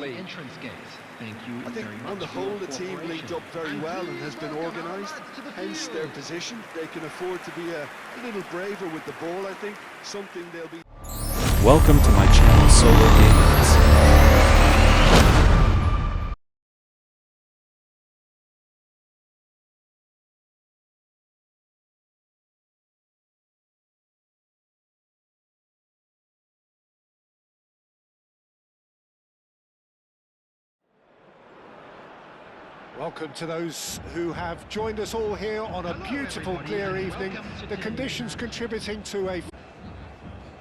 entrance gate. Thank you. I think on the whole the team linked up very well and has been organised, hence their position. They can afford to be a little braver with the ball, I think, something they'll be... Welcome to my channel, sologamez. Welcome to those who have joined us all here on a beautiful, clear evening. The conditions contributing to a...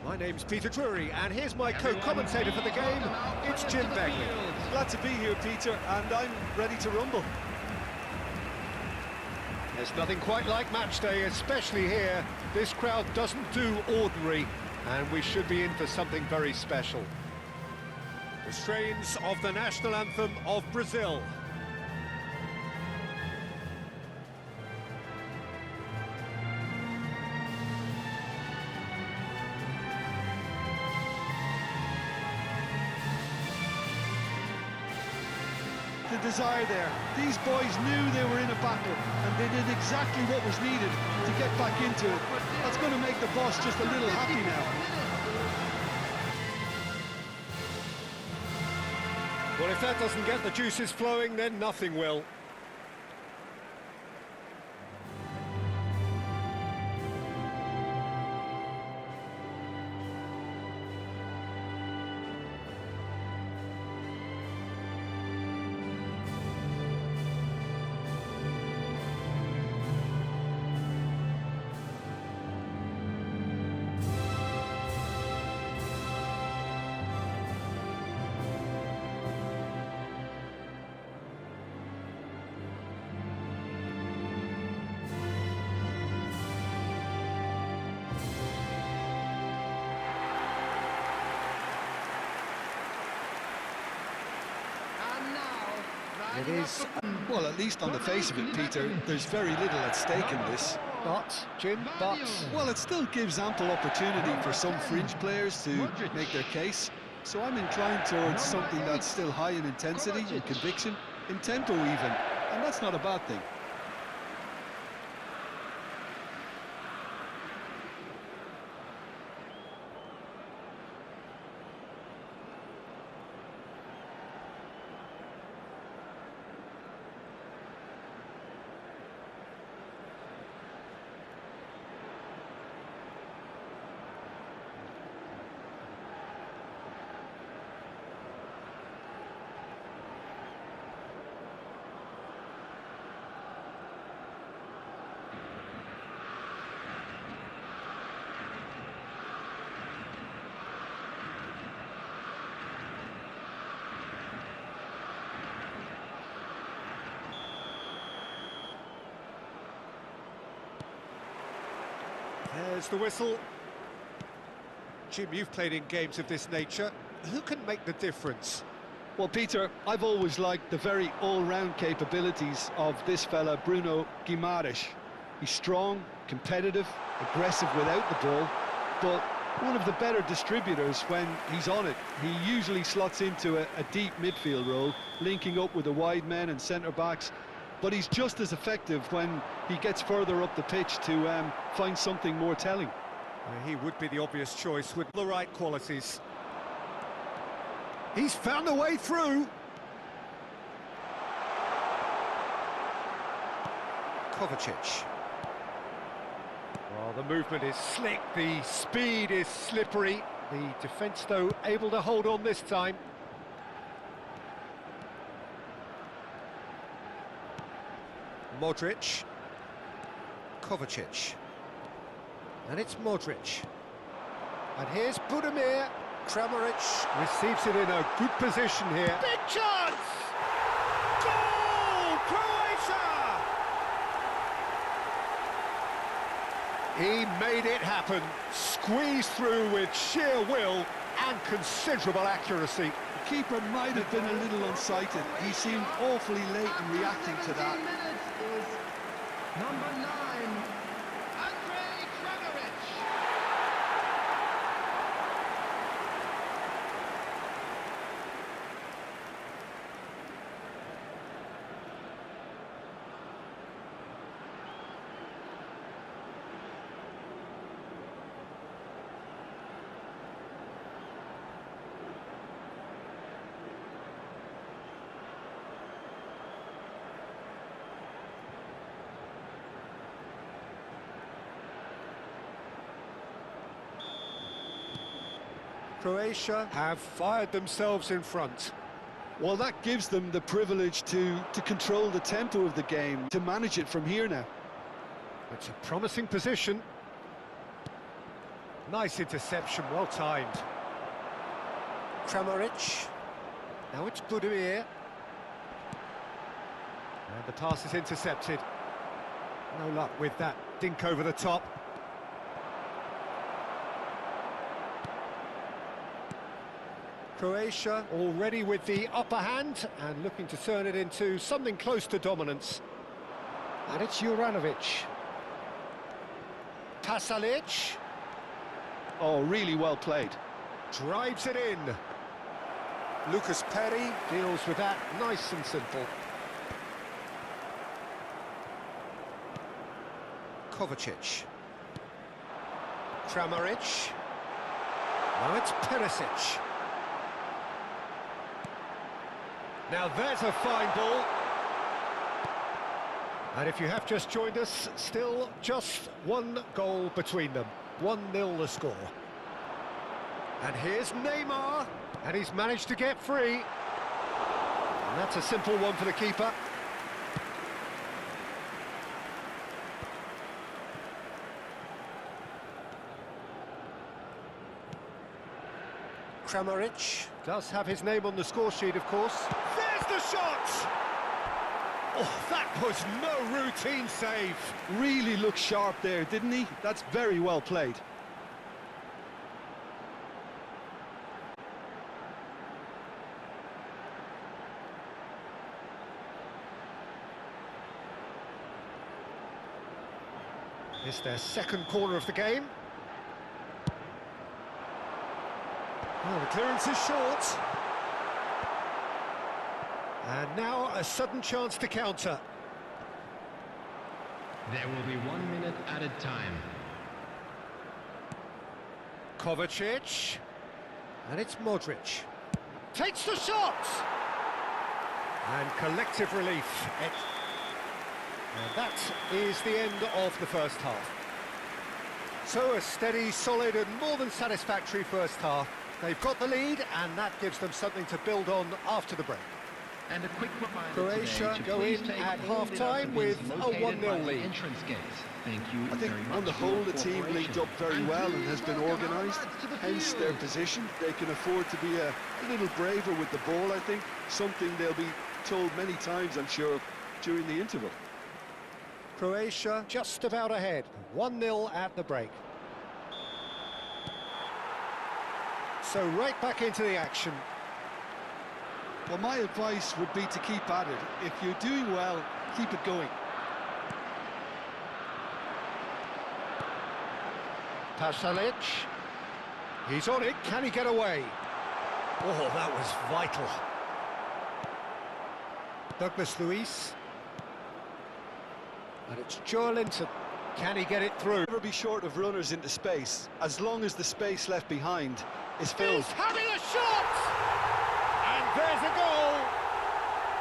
My name's Peter Drury, and here's my co-commentator for the game. It's Jim Begley. Glad to be here, Peter, and I'm ready to rumble. There's nothing quite like match day, especially here. This crowd doesn't do ordinary, and we should be in for something very special. The strains of the national anthem of Brazil. The desire there. These boys knew they were in a battle and they did exactly what was needed to get back into it. That's going to make the boss just a little happy now. Well, if that doesn't get the juices flowing, then nothing will. It is. Well, at least on the face of it, Peter, there's very little at stake in this. But, Jim, Well, it still gives ample opportunity for some fringe players to make their case. So I'm inclined towards something that's still high in intensity and conviction, in tempo even, and that's not a bad thing. There's the whistle. Jim, you've played in games of this nature. Who can make the difference? Well, Peter, I've always liked the very all-round capabilities of this fella, Bruno Guimaraes. He's strong, competitive, aggressive without the ball, but one of the better distributors when he's on it. He usually slots into a deep midfield role, linking up with the wide men and centre-backs, but he's just as effective when he gets further up the pitch to find something more telling. He would be the obvious choice with the right qualities. He's found a way through. Kovacic. Well, the movement is slick, the speed is slippery. The defence, though, able to hold on this time. Modric. Kovacic. And it's Modric. And here's Budimir. Kramaric receives it in a good position here. Big chance! Goal! Croatia! He made it happen. Squeezed through with sheer will and considerable accuracy. The keeper might have been a little unsighted. He seemed awfully late in reacting to that. Number 9. Croatia have fired themselves in front. Well, that gives them the privilege to control the tempo of the game, to manage it from here now. It's a promising position. Nice interception, well timed. Kramaric. Now it's Budimir. And the pass is intercepted. No luck with that dink over the top. Croatia already with the upper hand and looking to turn it into something close to dominance. And it's Juranovic. Pasalic. Oh, really well played. Drives it in. Lucas Perry deals with that nice and simple. Kovacic. Kramaric. Now it's Perisic. Now there's a fine ball. And if you have just joined us, still just one goal between them. 1-0 the score. And here's Neymar. And he's managed to get free. And that's a simple one for the keeper. Kramaric does have his name on the score sheet, of course. There's the shot! Oh, that was no routine save. Really looked sharp there, didn't he? That's very well played. It's their second corner of the game. Oh, the clearance is short. And now a sudden chance to counter. There will be 1 minute added time. Kovacic. And it's Modric. Takes the shot! And collective relief. And that is the end of the first half. So a steady, solid and more than satisfactory first half. They've got the lead and that gives them something to build on after the break. And a quick reminder Croatia today to go please in take at all half-time the with documents a located 1-0 by the lead. entrance gates. Thank you I think very much on the for whole your the team cooperation. linked up very well and has been organised, hence their position. They can afford to be a little braver with the ball, I think. Something they'll be told many times, I'm sure, during the interval. Croatia just about ahead, 1-0 at the break. So right back into the action. Well, my advice would be to keep at it. If you're doing well, keep it going. Pasalic. He's on it, can he get away? Oh, that was vital. Douglas Luiz. And it's Joe Linton. Can he get it through? Never be short of runners into space, as long as the space left behind is filled. He's having a shot! And there's a goal!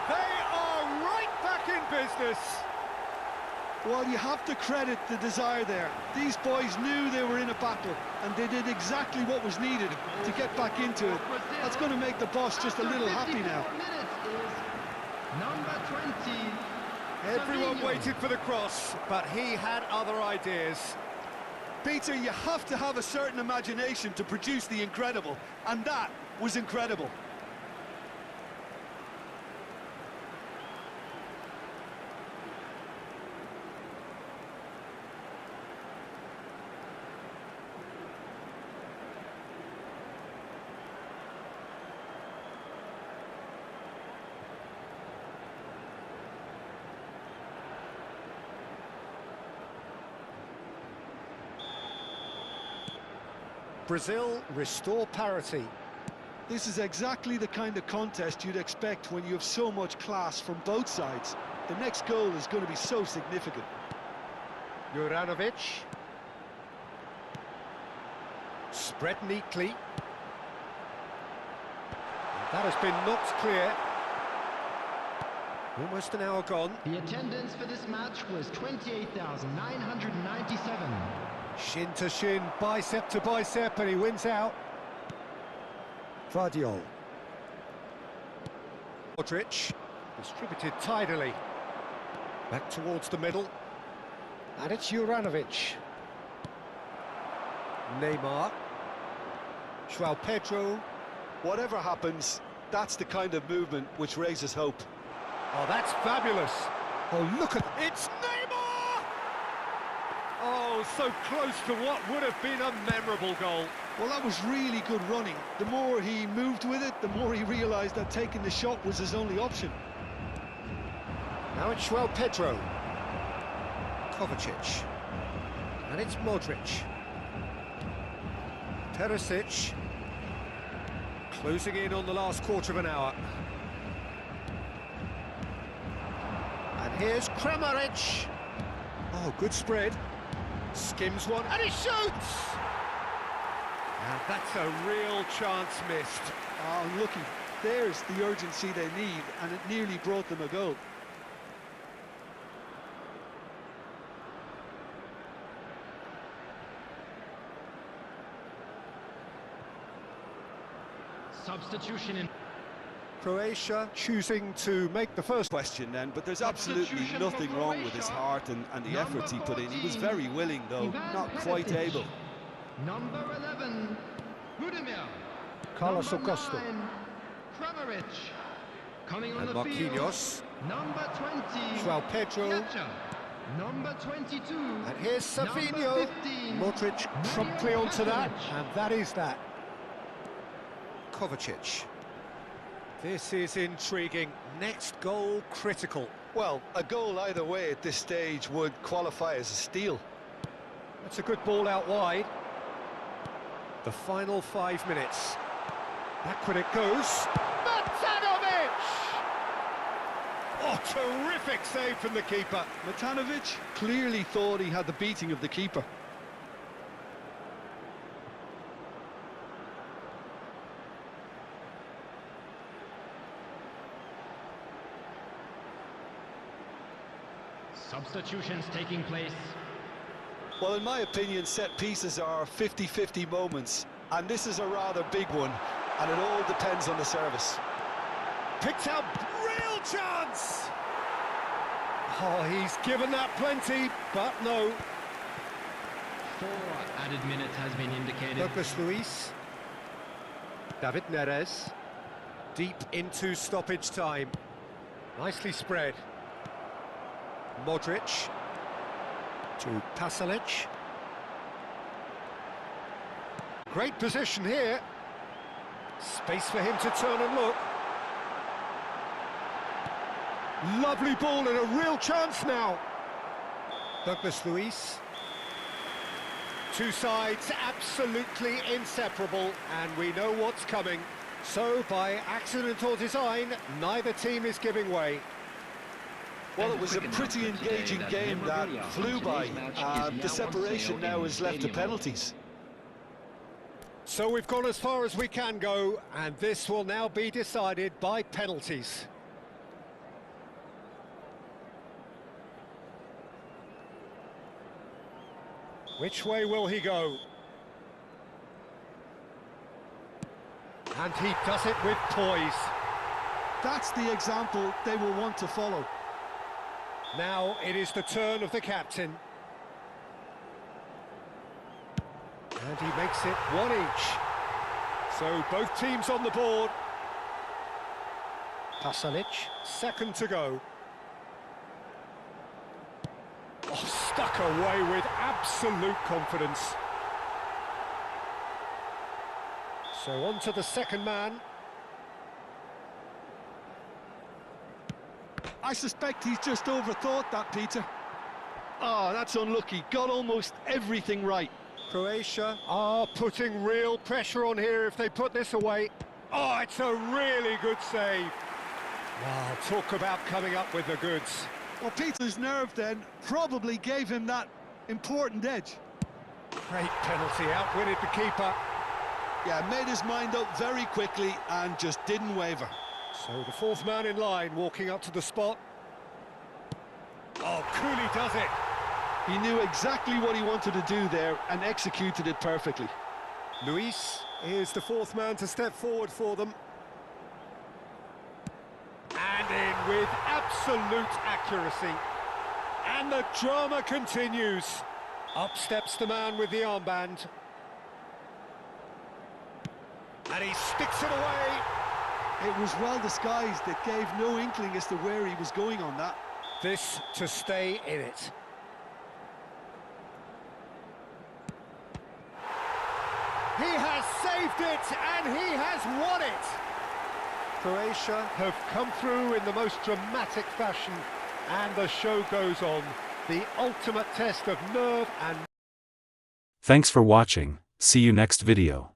They are right back in business! Well, you have to credit the desire there. These boys knew they were in a battle, and they did exactly what was needed to get back into it. That's going to make the boss just a little happy now. Number 20. Everyone Savinho. waited for the cross, but he had other ideas. Peter, you have to have a certain imagination to produce the incredible, and that was incredible. Brazil restore parity. This is exactly the kind of contest you'd expect when you have so much class from both sides. The next goal is going to be so significant. Juranovic. Spread neatly. And that has been knocked clear. Almost an hour gone. The attendance for this match was 28,997. Shin to shin, bicep to bicep, and he wins out. Vardiol. Modric, distributed tidily. Back towards the middle. And it's Juranovic. Neymar. João Pedro. Whatever happens, that's the kind of movement which raises hope. Oh, that's fabulous. Oh, look at... It's Neymar! Oh, so close to what would have been a memorable goal. Well, that was really good running. The more he moved with it, the more he realised that taking the shot was his only option. Now it's João Pedro. Kovacic. And it's Modric. Perisic. Closing in on the last quarter of an hour. And here's Kramaric. Oh, good spread. Skims one, and he shoots! And that's a real chance missed. Oh, unlucky. There's the urgency they need, and it nearly brought them a goal. Substitution in. Croatia choosing to make the first Question then, but there's absolutely nothing wrong with his heart and the efforts he put in. He was very willing, though, not quite able. Number 11, Budimir. Carlos Number Augusto. 9, Kramaric. Coming on And the Marquinhos. field. Number 20, João Pedro. Yacha. Number 22. And here's Number Savinho. 15, Modric promptly onto that, Kovacic. and that is that. Kovacic. This is intriguing. Next goal critical. Well, a goal either way at this stage would qualify as a steal. That's a good ball out wide. The final 5 minutes. Backward it goes. Matanovic! Oh, terrific save from the keeper. Matanovic clearly thought he had the beating of the keeper. Substitutions taking place. Well, in my opinion, set pieces are 50-50 moments, and this is a rather big one, and it all depends on the service. Picked out, real chance! Oh, he's given that plenty, but no. 4 added minutes has been indicated. Douglas Luiz. David Neres. Deep into stoppage time. Nicely spread. Modric. To Pasalic. Great position here. Space for him to turn and look. Lovely ball and a real chance now. Douglas Luiz. Two sides absolutely inseparable, and we know what's coming. So, by accident or design, neither team is giving way. Well, it was a pretty engaging game that flew by. The separation now is left to penalties. So we've gone as far as we can go, and this will now be decided by penalties. Which way will he go? And he does it with poise. That's the example they will want to follow. Now it is the turn of the captain. And he makes it one each. So both teams on the board. Pasalic, second to go. Oh, stuck away with absolute confidence. So on to the second man. I suspect he's just overthought that, Peter. Oh, that's unlucky. Got almost everything right. Croatia are putting real pressure on here if they put this away. Oh, it's a really good save. Wow, talk about coming up with the goods. Well, Peter's nerve then probably gave him that important edge. Great penalty, outwitted the keeper. Yeah, made his mind up very quickly and just didn't waver. So the fourth man in line walking up to the spot. Oh, Cooley does it. He knew exactly what he wanted to do there and executed it perfectly. Luis. Here's the fourth man to step forward for them. And in with absolute accuracy. And the drama continues. Up steps the man with the armband. And he sticks it away. It was well disguised. It gave no inkling as to where he was going on that. This to stay in it. He has saved it, and he has won it! Croatia have come through in the most dramatic fashion, and the show goes on. The ultimate test of nerve and... Thanks for watching. See you next video.